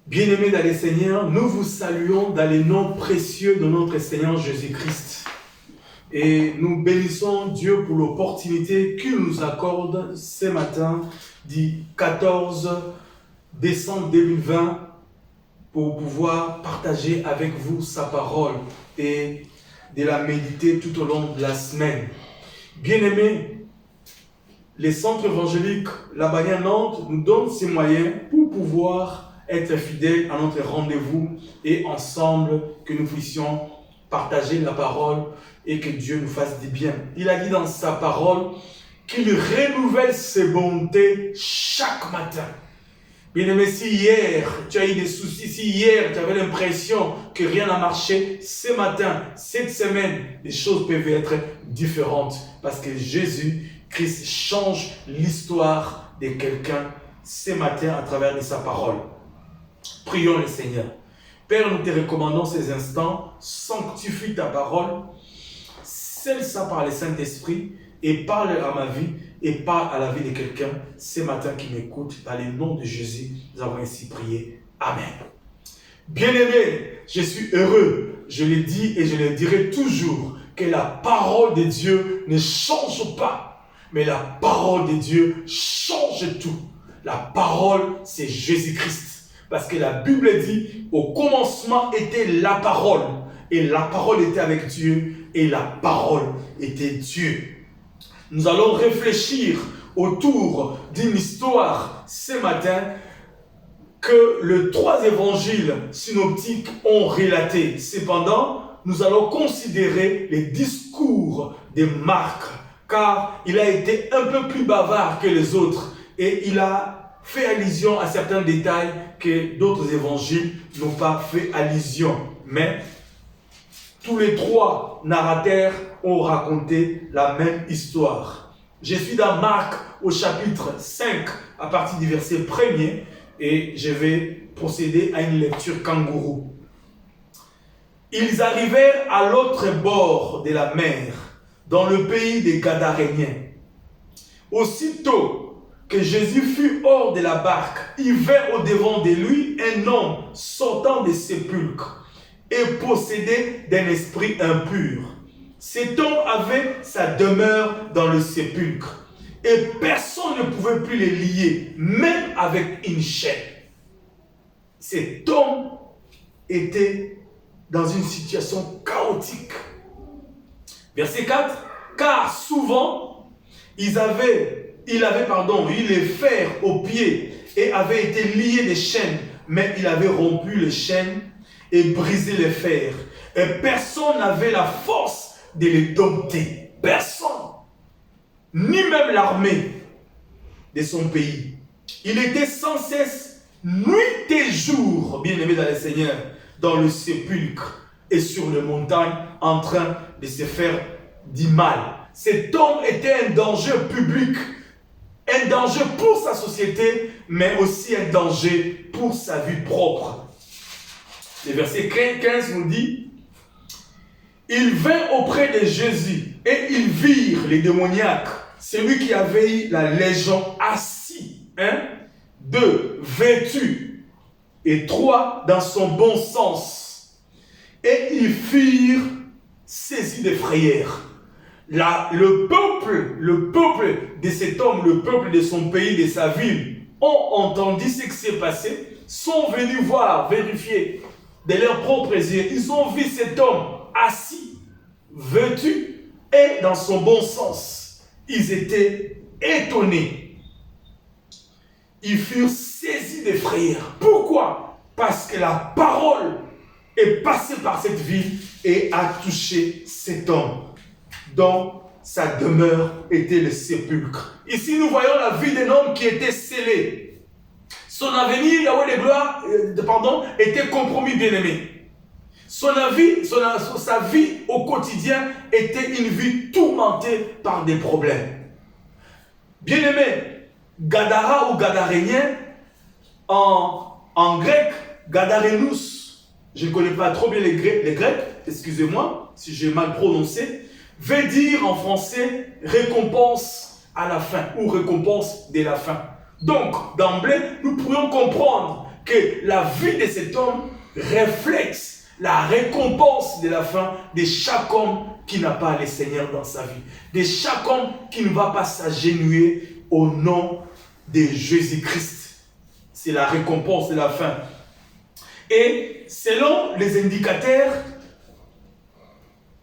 Bien-aimés dans le Seigneur, nous vous saluons dans les noms précieux de notre Seigneur Jésus-Christ. Et nous bénissons Dieu pour l'opportunité qu'il nous accorde ce matin du 14 décembre 2020 pour pouvoir partager avec vous sa parole et de la méditer tout au long de la semaine. Bien-aimés, les centres évangéliques La Bannière Nantes nous donnent ces moyens pour pouvoir être fidèles à notre rendez-vous et ensemble que nous puissions partager la parole et que Dieu nous fasse du bien. Il a dit dans sa parole qu'il renouvelle ses bontés chaque matin. Bien-aimé, si hier tu as eu des soucis, si hier tu avais l'impression que rien n'a marché, ce matin, cette semaine, les choses peuvent être différentes parce que Jésus-Christ change l'histoire de quelqu'un ce matin à travers de sa parole. Prions le Seigneur. Père, nous te recommandons ces instants, sanctifie ta parole, scelle ça par le Saint-Esprit et parle à ma vie et parle à la vie de quelqu'un ce matin qui m'écoute. Dans le nom de Jésus, nous avons ainsi prié. Amen. Bien-aimé, je suis heureux, je le dis et je le dirai toujours, que la parole de Dieu ne change pas, mais la parole de Dieu change tout. La parole, c'est Jésus-Christ. Parce que la Bible dit, au commencement était la parole, et la parole était avec Dieu, et la parole était Dieu. Nous allons réfléchir autour d'une histoire ce matin que les trois évangiles synoptiques ont relaté. Cependant, nous allons considérer les discours de Marc, car il a été un peu plus bavard que les autres, et il a fait allusion à certains détails que d'autres évangiles n'ont pas fait allusion. Mais tous les trois narrateurs ont raconté la même histoire. Je suis dans Marc au chapitre 5 à partir du verset 1er et je vais procéder à une lecture kangourou. Ils arrivèrent à l'autre bord de la mer, dans le pays des Gadaréniens. Aussitôt que Jésus fut hors de la barque, il vint au-devant de lui un homme sortant des sépulcres et possédé d'un esprit impur. Cet homme avait sa demeure dans le sépulcre et personne ne pouvait plus les lier, même avec une chaîne. Cet homme était dans une situation chaotique. Verset 4, car souvent il avait eu les fers aux pieds et avait été lié des chaînes, mais il avait rompu les chaînes et brisé les fers. Et personne n'avait la force de les dompter. Personne. Ni même l'armée de son pays. Il était sans cesse, nuit et jour, bien-aimé dans le Seigneur, dans le sépulcre et sur les montagnes, en train de se faire du mal. Cet homme était un danger public. Un danger pour sa société, mais aussi un danger pour sa vie propre. Le verset 15 nous dit, ils vinrent auprès de Jésus et ils virent les démoniaques, celui qui avait eu la légion assis, 2, vêtu, et 3, dans son bon sens. Et ils furent saisis de frayeur. Le peuple de cet homme, le peuple de son pays, de sa ville, ont entendu ce qui s'est passé, sont venus voir, vérifier de leurs propres yeux. Ils ont vu cet homme assis, vêtu et dans son bon sens. Ils étaient étonnés. Ils furent saisis de frayeur. Pourquoi? Parce que la parole est passée par cette ville et a touché cet homme, dont sa demeure était le sépulcre. Ici, nous voyons la vie d'un homme qui était scellé. Son avenir, Yahweh de gloire, était compromis, bien-aimé. Sa vie au quotidien était une vie tourmentée par des problèmes. Bien-aimé, Gadara ou Gadarénien, en grec, Gadarénous, je ne connais pas trop bien les Grecs, excusez-moi si j'ai mal prononcé, veut dire en français récompense à la fin ou récompense de la fin. Donc, d'emblée, nous pourrions comprendre que la vie de cet homme reflète la récompense de la fin de chaque homme qui n'a pas le Seigneur dans sa vie. De chaque homme qui ne va pas s'agenouiller au nom de Jésus-Christ. C'est la récompense de la fin. Et selon les indicateurs,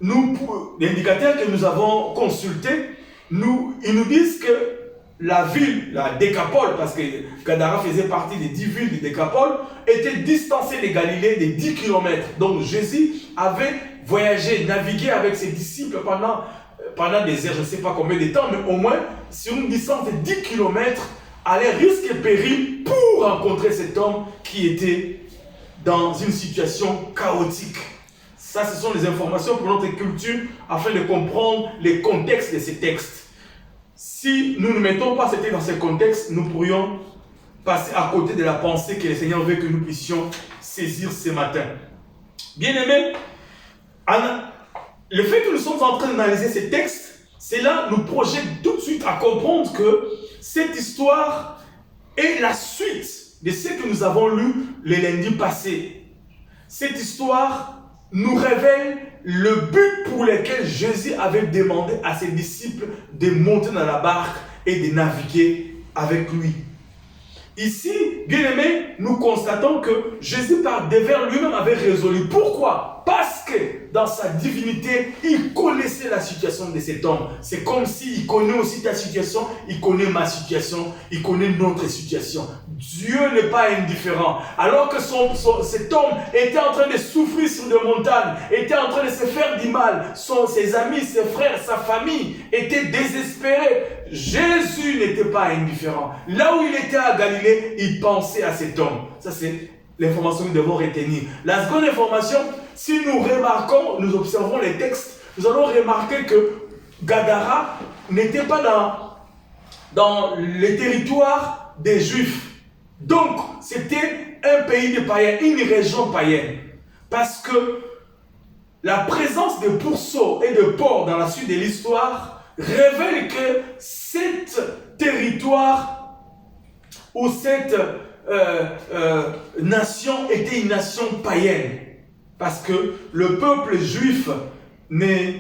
que nous avons consultés, ils nous disent que la ville, la Décapole, parce que Gadara faisait partie des 10 villes de Décapole, était distancée de Galilée de 10 km. Donc Jésus avait voyagé, navigué avec ses disciples pendant des heures, je ne sais pas combien de temps, mais au moins sur une distance de 10 km, aller risque et péril pour rencontrer cet homme qui était dans une situation chaotique. Ça, ce sont les informations pour notre culture afin de comprendre les contextes de ces textes. Si nous ne mettons pas c'était dans ce contexte, nous pourrions passer à côté de la pensée que le Seigneur veut que nous puissions saisir ce matin. Bien-aimés, le fait que nous sommes en train d'analyser ces textes, cela nous projette tout de suite à comprendre que cette histoire est la suite de ce que nous avons lu le lundi passé. Cette histoire nous révèle le but pour lequel Jésus avait demandé à ses disciples de monter dans la barque et de naviguer avec lui. Ici, bien-aimés, nous constatons que Jésus par devers lui-même avait résolu. Pourquoi? Parce que dans sa divinité, il connaissait la situation de cet homme. C'est comme s'il connaît aussi ta situation, il connaît ma situation, il connaît notre situation. Dieu n'est pas indifférent. Alors que cet homme était en train de souffrir sur des montagnes, était en train de se faire du mal, ses amis, ses frères, sa famille étaient désespérés. Jésus n'était pas indifférent. Là où il était à Galilée, il pensait à cet homme. Ça, c'est l'information que nous devons retenir. La seconde information, si nous remarquons, nous observons les textes, nous allons remarquer que Gadara n'était pas dans les territoires des Juifs. Donc, c'était un pays de païens, une région païenne. Parce que la présence de pourceaux et de porcs dans la suite de l'histoire révèle que cet territoire ou cette nation était une nation païenne. Parce que le peuple juif ne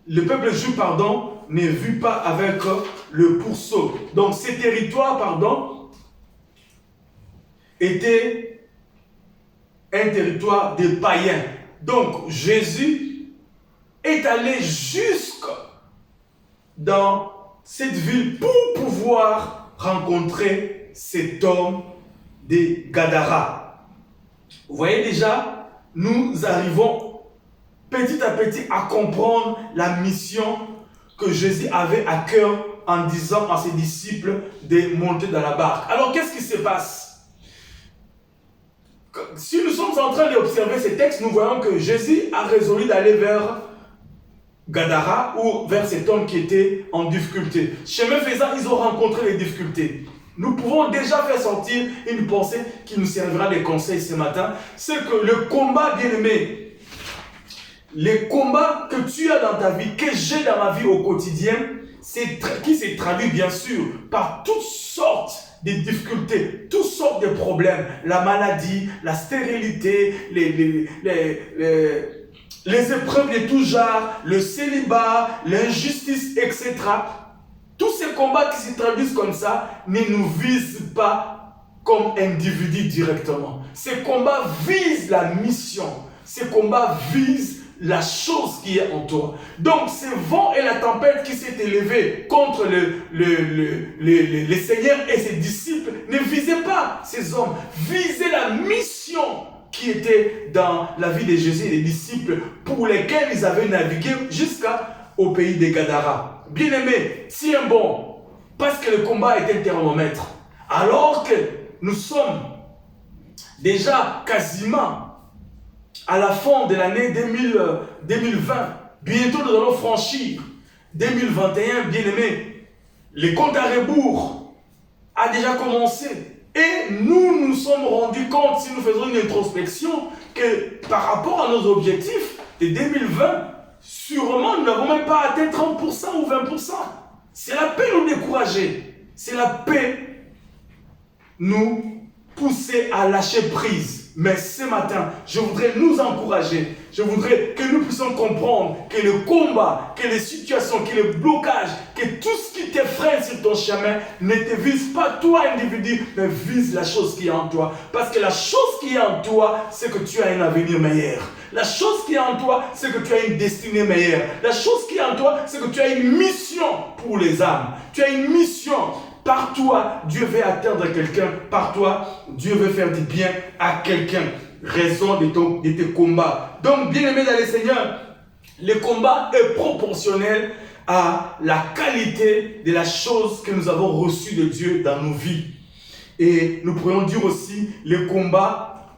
vit pas avec le pourceau. Donc ces territoires, était un territoire des païens. Donc Jésus est allé jusque dans cette ville pour pouvoir rencontrer cet homme de Gadara. Vous voyez déjà, nous arrivons petit à petit à comprendre la mission que Jésus avait à cœur en disant à ses disciples de monter dans la barque. Alors qu'est-ce qui se passe? Si nous sommes en train d'observer ces textes, nous voyons que Jésus a résolu d'aller vers Gadara ou vers cet homme qui était en difficulté. Chemin faisant, ils ont rencontré les difficultés. Nous pouvons déjà faire sortir une pensée qui nous servira de conseil ce matin. C'est que le combat, bien-aimé, les combats que tu as dans ta vie, que j'ai dans ma vie au quotidien, qui se traduit bien sûr par toutes sortes de difficultés, toutes sortes de problèmes, la maladie, la stérilité, les épreuves de tout genre, le célibat, l'injustice, etc. Tous ces combats qui se traduisent comme ça ne nous visent pas comme individus directement. Ces combats visent la mission. Ces combats visent la chose qui est en toi. Donc, ce vent et la tempête qui s'est élevé contre le Seigneur et ses disciples ne visaient pas ces hommes, visaient la mission qui était dans la vie de Jésus et des disciples pour lesquels ils avaient navigué jusqu'au pays de Gadara. Bien-aimés, tiens bon, parce que le combat est un thermomètre. Alors que nous sommes déjà quasiment à la fin de l'année 2020, bientôt nous allons franchir 2021, bien-aimés. Le compte à rebours a déjà commencé. Et nous nous sommes rendus compte, si nous faisons une introspection, que par rapport à nos objectifs de 2020, sûrement nous n'avons même pas atteint 30% ou 20%. C'est la paix nous décourager. C'est la paix nous poussés à lâcher prise. Mais ce matin, je voudrais nous encourager. Je voudrais que nous puissions comprendre que le combat, que les situations, que le blocage, que tout ce qui te freine sur ton chemin ne te vise pas toi individu, mais vise la chose qui est en toi. Parce que la chose qui est en toi, c'est que tu as un avenir meilleur. La chose qui est en toi, c'est que tu as une destinée meilleure. La chose qui est en toi, c'est que tu as une mission pour les âmes. Tu as une mission. Par toi, Dieu veut atteindre quelqu'un. Par toi, Dieu veut faire du bien à quelqu'un. Raison de tes combats. Donc, bien-aimés dans le Seigneur, le combat est proportionnel à la qualité de la chose que nous avons reçue de Dieu dans nos vies. Et nous pourrions dire aussi, le combat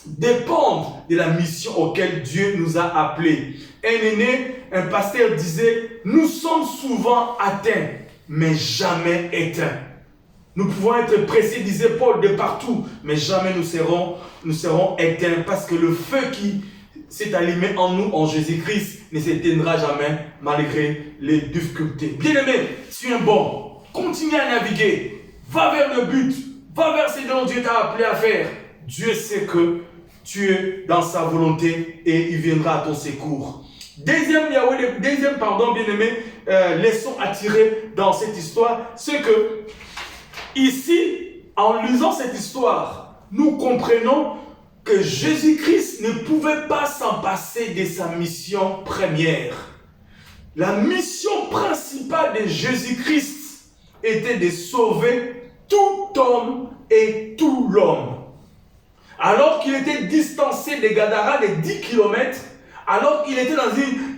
dépend de la mission auquel Dieu nous a appelés. Un aîné, un pasteur disait, nous sommes souvent atteints, mais jamais éteints. Nous pouvons être pressés, disait Paul, de partout, mais jamais nous serons éteints, parce que le feu qui s'est allumé en nous, en Jésus-Christ, ne s'éteindra jamais, malgré les difficultés. Bien-aimé, tu es bon, continue à naviguer, va vers le but, va vers ce dont Dieu t'a appelé à faire. Dieu sait que tu es dans sa volonté et il viendra à ton secours. Deuxième bien-aimé, leçon à tirer dans cette histoire, c'est que ici, en lisant cette histoire, nous comprenons que Jésus-Christ ne pouvait pas s'en passer de sa mission première. La mission principale de Jésus-Christ était de sauver tout homme et tout l'homme. Alors qu'il était distancé de Gadara de 10 km, alors qu'il était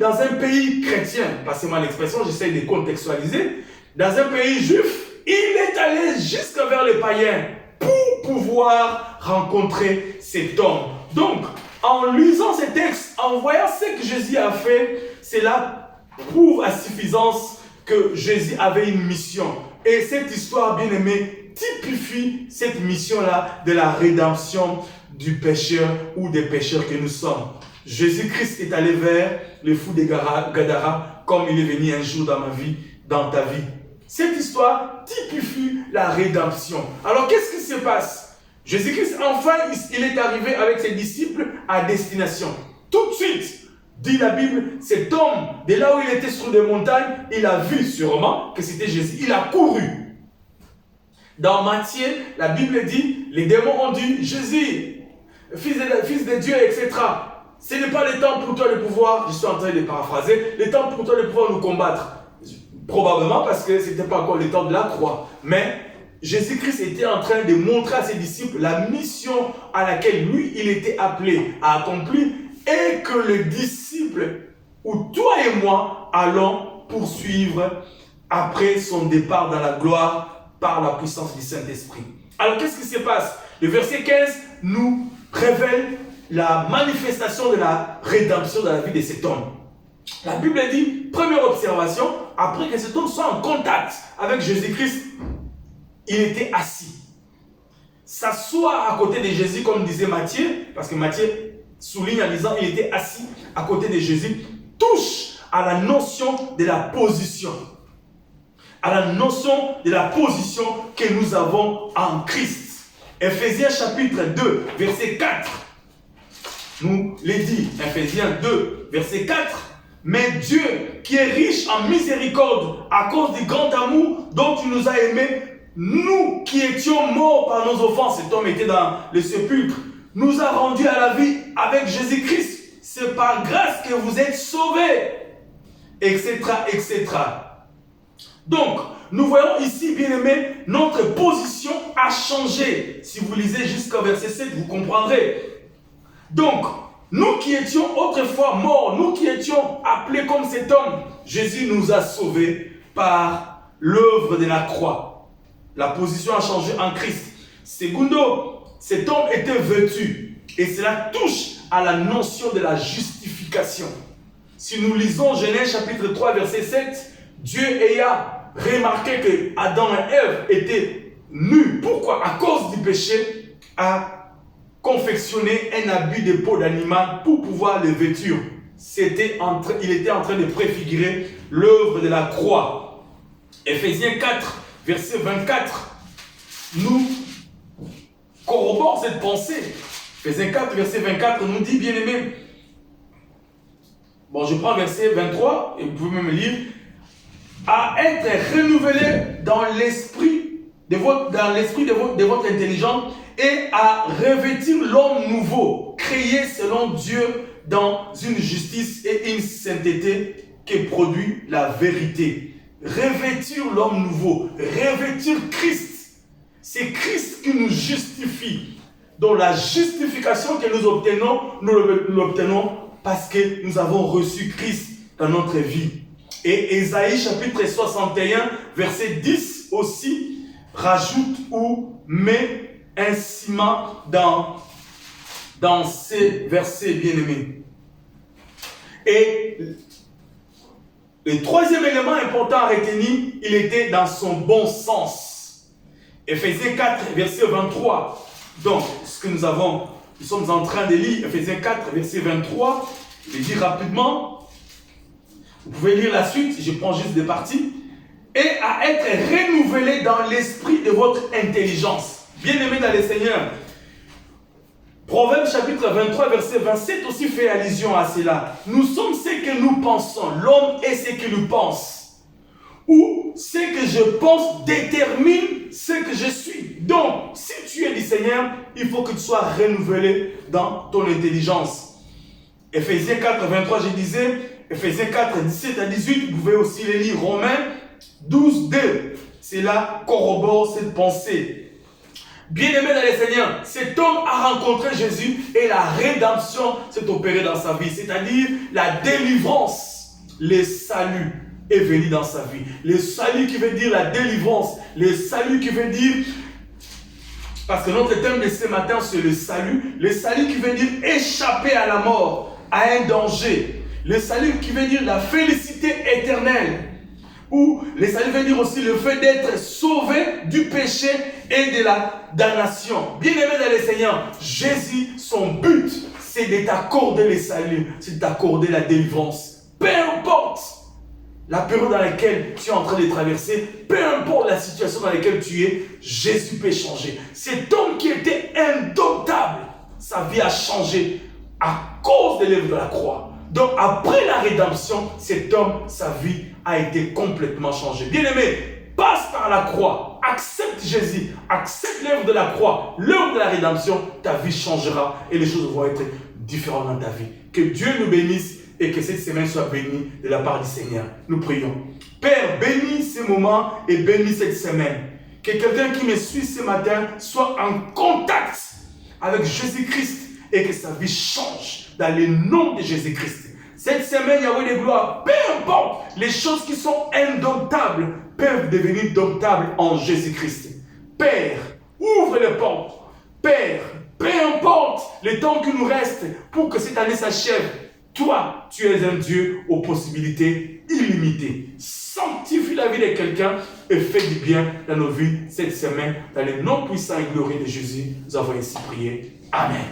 dans un pays chrétien, passez-moi l'expression, j'essaie de contextualiser, dans un pays juif, il est allé jusque vers les païens pour pouvoir rencontrer cet homme. Donc, en lisant ces textes, en voyant ce que Jésus a fait, cela prouve à suffisance que Jésus avait une mission. Et cette histoire, bien aimée, typifie cette mission-là de la rédemption du pécheur ou des pécheurs que nous sommes. Jésus-Christ est allé vers les fous de Gadara comme il est venu un jour dans ma vie, dans ta vie. Cette histoire typifie la rédemption. Alors qu'est-ce qui se passe? Jésus-Christ, enfin, il est arrivé avec ses disciples à destination. Tout de suite, dit la Bible, cet homme, de là où il était sur des montagnes, il a vu sûrement que c'était Jésus. Il a couru. Dans Matthieu, la Bible dit, les démons ont dit, Jésus, fils de Dieu, etc. Ce n'est pas le temps pour toi de pouvoir, je suis en train de paraphraser, le temps pour toi de pouvoir nous combattre. Probablement parce que ce n'était pas encore le temps de la croix. Mais Jésus-Christ était en train de montrer à ses disciples la mission à laquelle lui, il était appelé à accomplir et que les disciples, ou toi et moi, allons poursuivre après son départ dans la gloire par la puissance du Saint-Esprit. Alors qu'est-ce qui se passe? Le verset 15 nous révèle la manifestation de la rédemption dans la vie de cet homme. La Bible dit, première observation, après que cet homme soit en contact avec Jésus-Christ, il était assis. S'asseoir à côté de Jésus, comme disait Matthieu, parce que Matthieu souligne en disant il était assis à côté de Jésus, touche à la notion de la position. À la notion de la position que nous avons en Christ. Ephésiens chapitre 2, verset 4, nous les dit, Ephésiens 2, verset 4, mais Dieu, qui est riche en miséricorde, à cause du grand amour dont il nous a aimés, nous qui étions morts par nos offenses, cet homme était dans le sépulcre, nous a rendus à la vie avec Jésus-Christ. C'est par grâce que vous êtes sauvés, etc., etc. Donc, nous voyons ici, bien aimé, notre position a changé. Si vous lisez jusqu'au verset 7, vous comprendrez. Donc, nous qui étions autrefois morts, nous qui étions appelés comme cet homme, Jésus nous a sauvés par l'œuvre de la croix. La position a changé en Christ. Secondo, cet homme était vêtu et cela touche à la notion de la justification. Si nous lisons Genèse chapitre 3 verset 7, Dieu ayant remarqué que Adam et Ève étaient nus. Pourquoi? À cause du péché, a confectionné un habit de peau d'animal pour pouvoir les vêtir. Il était en train de préfigurer l'œuvre de la croix. Ephésiens 4, verset 24, nous corrobore cette pensée. Éphésiens 4, verset 24 nous dit, bien aimé. Bon, je prends verset 23 et vous pouvez même lire. À être renouvelé dans l'esprit de votre intelligence et à revêtir l'homme nouveau, créé selon Dieu dans une justice et une sainteté qui produit la vérité. Revêtir l'homme nouveau, revêtir Christ. C'est Christ qui nous justifie. Donc la justification que nous l'obtenons parce que nous avons reçu Christ dans notre vie. Et Ésaïe chapitre 61, verset 10 aussi, rajoute ou met un ciment dans ces versets bien-aimés. Et le troisième élément important à retenir, il était dans son bon sens. Éphésiens 4, verset 23. Donc, ce que nous sommes en train de lire, Éphésiens 4, verset 23, je dis rapidement, vous pouvez lire la suite, je prends juste des parties. Et à être renouvelé dans l'esprit de votre intelligence. Bien-aimés dans le Seigneur. Proverbe chapitre 23, verset 27 aussi fait allusion à cela. Nous sommes ce que nous pensons. L'homme est ce qu'il pense. Ou ce que je pense détermine ce que je suis. Donc, si tu es du Seigneur, il faut que tu sois renouvelé dans ton intelligence. Éphésiens 4, 23, je disais, Éphésiens 4, 17 à 18, vous pouvez aussi les lire. Romains 12, 2. Cela corrobore cette pensée. Bien-aimé dans le Seigneur, cet homme a rencontré Jésus et la rédemption s'est opérée dans sa vie. C'est-à-dire la délivrance, le salut est venu dans sa vie. Le salut qui veut dire la délivrance. Le salut qui veut dire... Parce que notre thème de ce matin, c'est le salut. Le salut qui veut dire échapper à la mort, à un danger. Le salut qui veut dire la félicité éternelle. Ou le salut veut dire aussi le fait d'être sauvé du péché et de la damnation. Bien-aimé dans le Seigneur, Jésus, son but, c'est de t'accorder le salut, c'est de t'accorder la délivrance. Peu importe la période dans laquelle tu es en train de traverser, peu importe la situation dans laquelle tu es, Jésus peut changer. Cet homme qui était indomptable, sa vie a changé à cause de l'œuvre de la croix. Donc après la rédemption, cet homme, sa vie a été complètement changée. Bien-aimé, passe par la croix, accepte Jésus, accepte l'œuvre de la croix, l'œuvre de la rédemption, ta vie changera et les choses vont être différentes dans ta vie. Que Dieu nous bénisse et que cette semaine soit bénie de la part du Seigneur. Nous prions. Père, bénis ce moment et bénis cette semaine. Que quelqu'un qui me suit ce matin soit en contact avec Jésus-Christ et que sa vie change dans le nom de Jésus-Christ. Cette semaine, Yahweh de gloire, peu importe, les choses qui sont indomptables peuvent devenir domptables en Jésus-Christ. Père, ouvre les portes. Père, peu importe le temps qui nous reste pour que cette année s'achève, toi, tu es un Dieu aux possibilités illimitées. Sanctifie la vie de quelqu'un et fais du bien dans nos vies cette semaine. Dans le nom puissant et glorieux de Jésus, nous avons ainsi prié. Amen.